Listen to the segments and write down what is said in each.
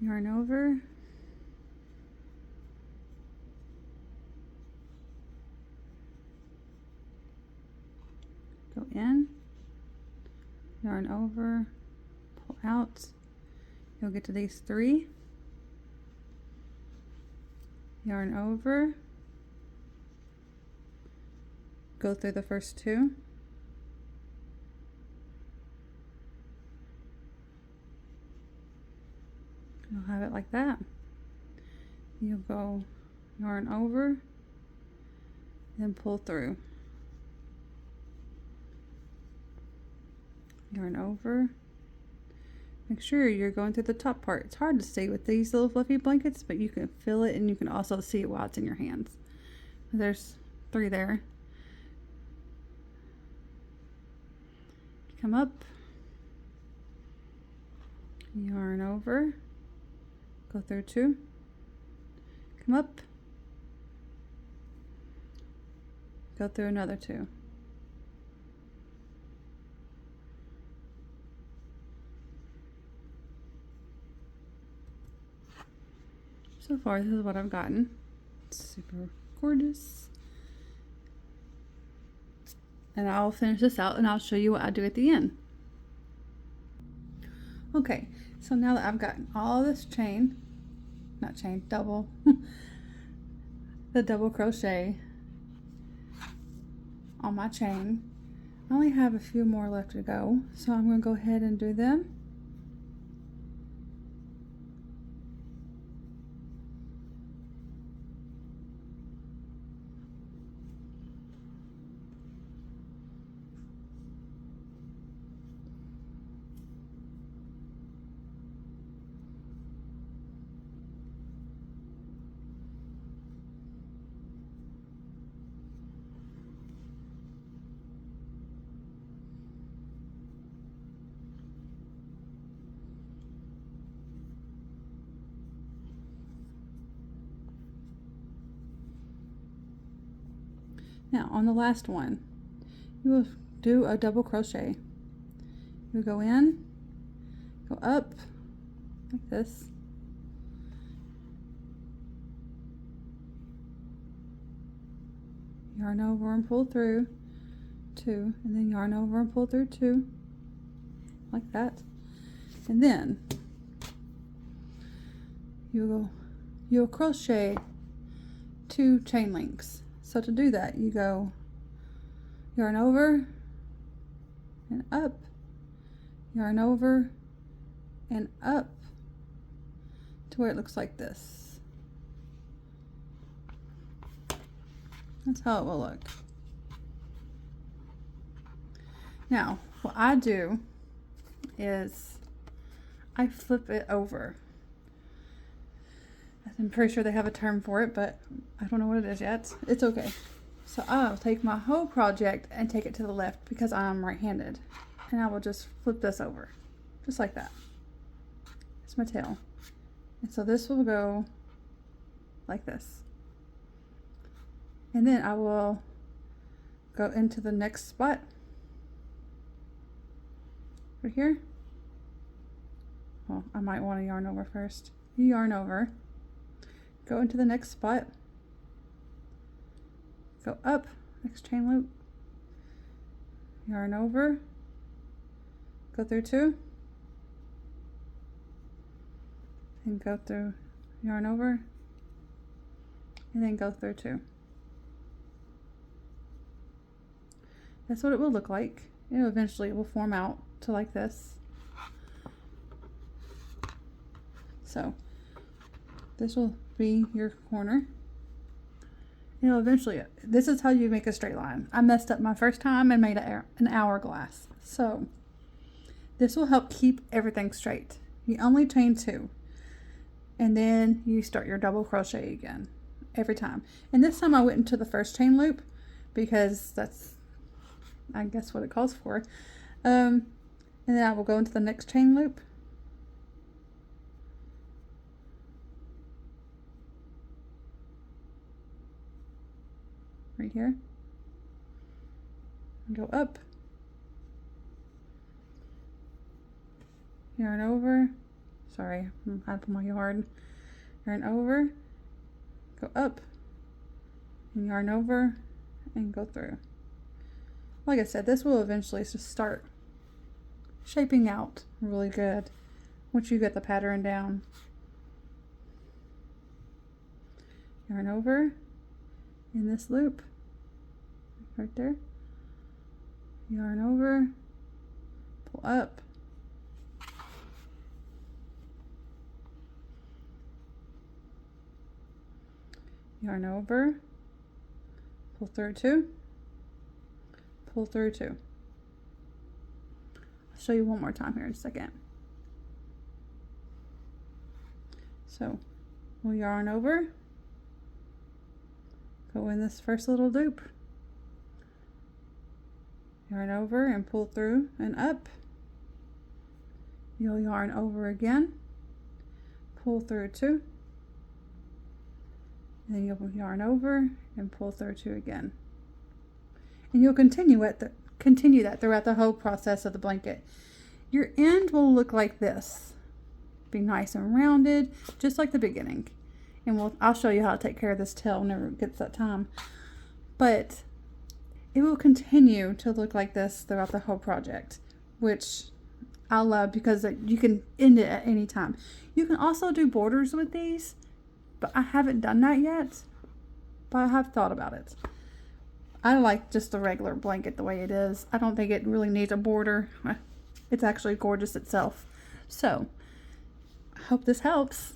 yarn over, go in, yarn over, pull out, you'll get to these 3, yarn over, go through the first 2, you'll have it like that. You'll go yarn over, then pull through, yarn over. Make sure you're going through the top part. It's hard to see with these little fluffy blankets, but you can feel it and you can also see it while it's in your hands. There's 3 there. Come up, yarn over, go through 2, come up, go through another 2. So far, this is what I've gotten. It's super gorgeous. And I'll finish this out and I'll show you what I do at the end. Okay, so now that I've gotten all this double, the double crochet on my chain, I only have a few more left to go. So I'm going to go ahead and do them. Now on the last one, you will do a double crochet. You go in, go up like this, yarn over and pull through 2, and then yarn over and pull through 2, like that. And then you'll crochet 2 chain links. So to do that, you go yarn over and up, yarn over and up to where it looks like this. That's how it will look. Now, what I do is I flip it over. I'm pretty sure they have a term for it, but I don't know what it is yet. It's okay. So I'll take my whole project and take it to the left because I'm right-handed. And I will just flip this over, just like that. It's my tail. And so this will go like this. And then I will go into the next spot. Right here. Well, I might want to yarn over first. You yarn over. Go into the next spot, go up, next chain loop, yarn over, go through 2, and go through, yarn over, and then go through 2. That's what it will look like. Eventually it will form out to like this. So this will be your corner. Eventually, this is how you make a straight line. I messed up my first time and made an hourglass. So this will help keep everything straight. You only chain 2. And then you start your double crochet again every time. And this time I went into the first chain loop because that's, I guess, what it calls for. And then I will go into the next chain loop. Right here, and go up, yarn over, Sorry, I'm hiding from my yarn. Yarn over, go up, and yarn over, and go through. Like I said, this will eventually just start shaping out really good once you get the pattern down. Yarn over in this loop right there, yarn over, pull up, yarn over, pull through two, pull through two. I'll show you one more time here in a second. So we'll yarn over, go in this first little loop, yarn over and pull through and up. You'll yarn over again, pull through two, then you'll yarn over and pull through two again. And you'll continue that throughout the whole process of the blanket. Your end will look like this. Be nice and rounded, just like the beginning. And I'll show you how to take care of this tail whenever it gets that time. But it will continue to look like this throughout the whole project, which I love because you can end it at any time. You can also do borders with these, but I haven't done that yet. But I have thought about it. I like just the regular blanket the way it is. I don't think it really needs a border. It's actually gorgeous itself. So, I hope this helps.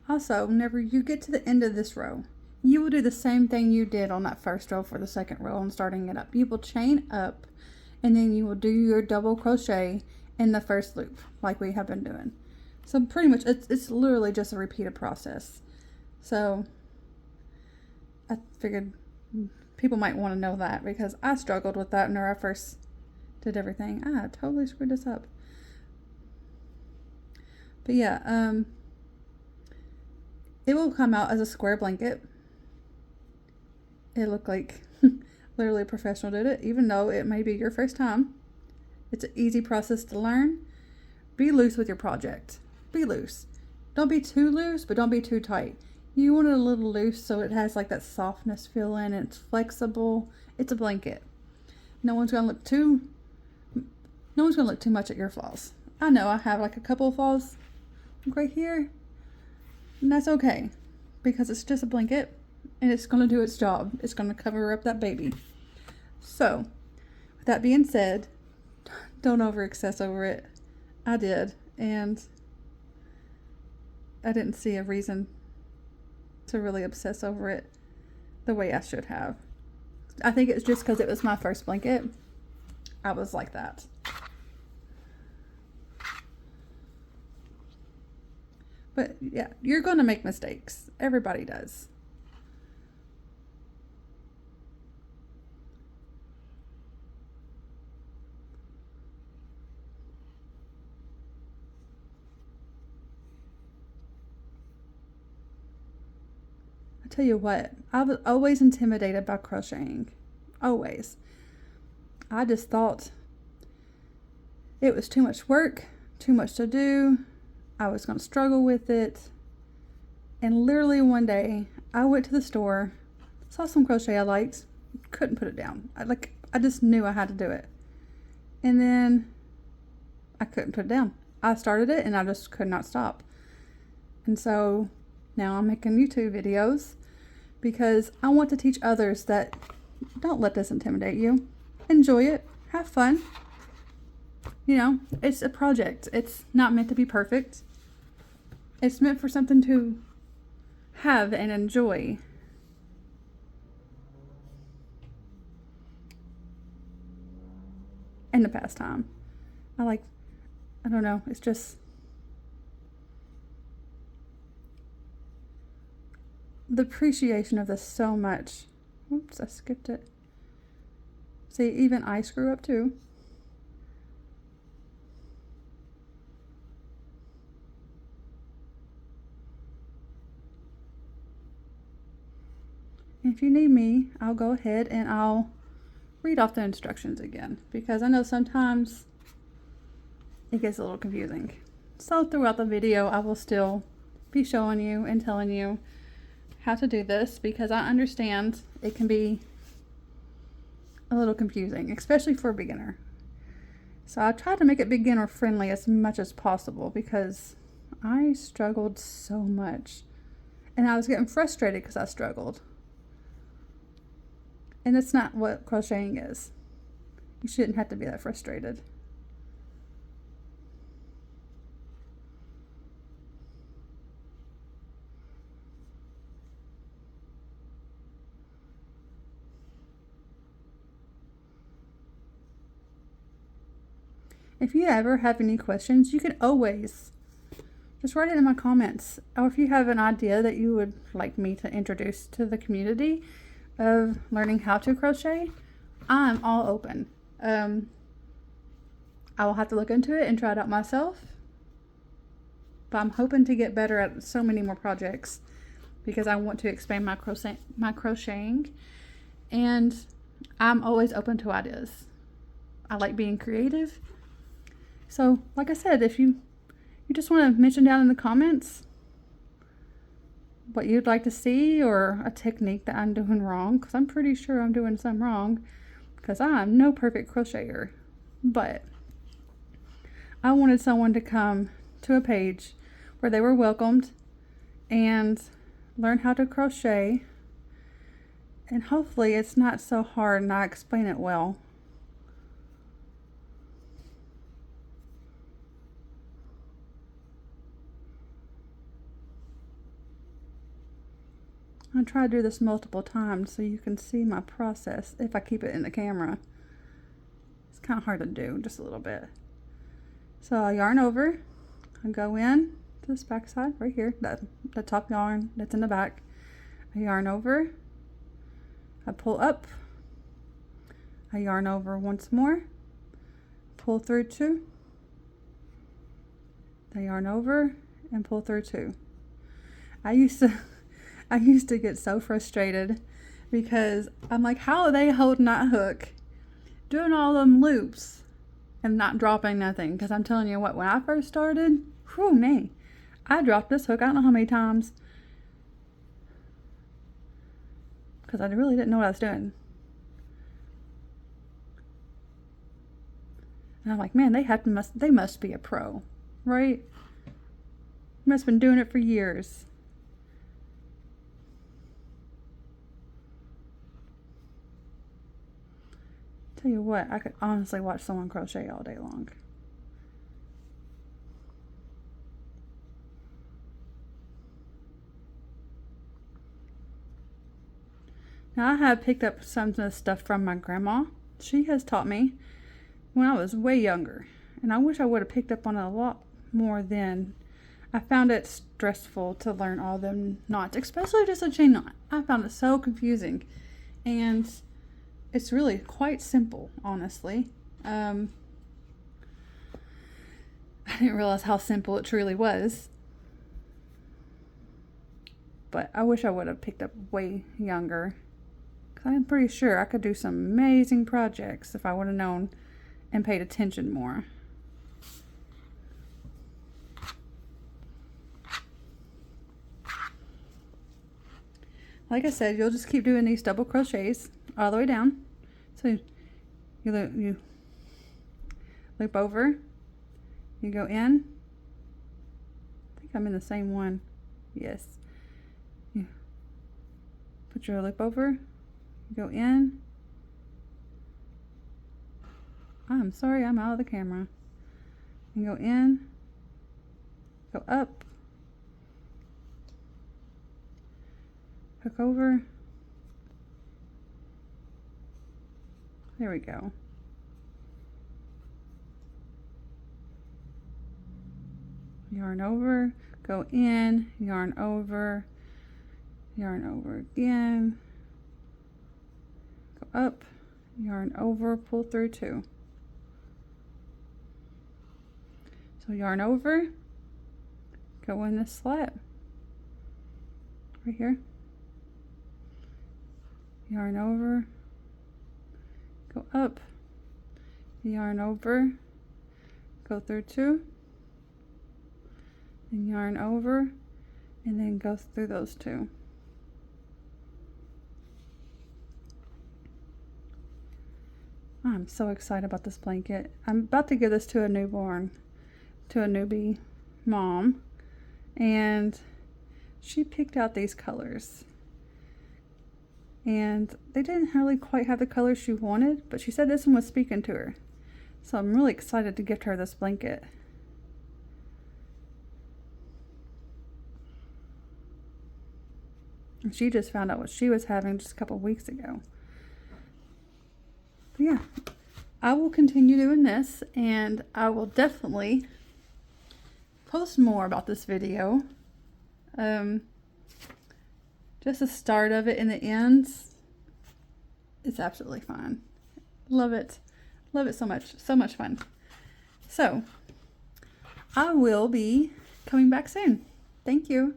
Also, whenever you get to the end of this row, you will do the same thing you did on that first row for the second row and starting it up. You will chain up and then you will do your double crochet in the first loop like we have been doing. So pretty much it's literally just a repeated process. So I figured people might want to know that because I struggled with that whenever I first did everything. I totally screwed this up. But yeah, it will come out as a square blanket. It looked like literally a professional did it, even though it may be your first time. It's an easy process to learn. Be loose with your project. Be loose. Don't be too loose, but don't be too tight. You want it a little loose so it has like that softness feel in it. It's flexible. It's a blanket. No one's gonna look too much at your flaws. I know I have like a couple of flaws right here, and that's okay because it's just a blanket and it's gonna do its job. It's gonna cover up that baby. So with that being said, don't over-obsess over it. I did, and I didn't see a reason to really obsess over it the way I should have. I think it's just because it was my first blanket. I was like that. But yeah, you're going to make mistakes. Everybody does. I tell you what, I was always intimidated by crocheting. Always. I just thought it was too much work, too much to do. I was going to struggle with it. And literally one day I went to the store, saw some crochet I liked, couldn't put it down. I just knew I had to do it. And then I couldn't put it down. I started it and I just could not stop. And so now I'm making YouTube videos because I want to teach others that don't let this intimidate you. Enjoy it. Have fun. You know, it's a project. It's not meant to be perfect. It's meant for something to have and enjoy. And the pastime. I don't know, it's just the appreciation of this so much. Oops, I skipped it. See, even I screw up too. If you need me, I'll go ahead and I'll read off the instructions again, because I know sometimes it gets a little confusing. So throughout the video, I will still be showing you and telling you how to do this, because I understand it can be a little confusing, especially for a beginner. So I try to make it beginner friendly as much as possible, because I struggled so much and I was getting frustrated because I struggled. And that's not what crocheting is. You shouldn't have to be that frustrated. If you ever have any questions, you can always just write it in my comments. Or if you have an idea that you would like me to introduce to the community of learning how to crochet, I'm all open. I will have to look into it and try it out myself. But I'm hoping to get better at so many more projects, because I want to expand my crocheting. And I'm always open to ideas. I like being creative. So, like I said, if you just want to mention down in the comments what you'd like to see, or a technique that I'm doing wrong, because I'm pretty sure I'm doing some wrong, because I'm no perfect crocheter. But I wanted someone to come to a page where they were welcomed and learn how to crochet, and hopefully it's not so hard and I explain it well. I'll try to do this multiple times so you can see my process if I keep it in the camera. It's kind of hard to do, just a little bit. So I'll yarn over, I go in to this back side right here, the top yarn that's in the back. I yarn over, I pull up, I yarn over once more, pull through 2, I yarn over and pull through 2. I used to get so frustrated, because I'm like, how are they holding that hook, doing all them loops and not dropping nothing? Because I'm telling you what, when I first started, whew, me, I dropped this hook I don't know how many times, because I really didn't know what I was doing. And I'm like, man, they must be a pro, right? Must have been doing it for years. Tell you what, I could honestly watch someone crochet all day long. Now, I have picked up some of this stuff from my grandma. She has taught me when I was way younger, and I wish I would have picked up on it a lot more then. I found it stressful to learn all them knots, especially just a chain knot. I found it so confusing, and it's really quite simple, honestly. I didn't realize how simple it truly was. But I wish I would have picked up way younger, because I'm pretty sure I could do some amazing projects if I would have known and paid attention more. Like I said, you'll just keep doing these double crochets all the way down. So you loop over, you go in. I think I'm in the same one. Yes. You put your loop over, you go in. I'm sorry, I'm out of the camera. You go in, go up, hook over. There we go. Yarn over, go in, yarn over again, go up, yarn over, pull through 2. So yarn over, go in this slat right here, yarn over, go up, yarn over, go through 2 and yarn over, and then go through those 2. I'm so excited about this blanket. I'm about to give this to a newbie mom, and she picked out these colors, and they didn't really quite have the colors she wanted, but she said this one was speaking to her. So I'm really excited to gift her this blanket. And she just found out what she was having just a couple weeks ago. But yeah, I will continue doing this, and I will definitely post more about this video. Just the start of it and the ends, it's absolutely fine. Love it. Love it so much. So much fun. So, I will be coming back soon. Thank you.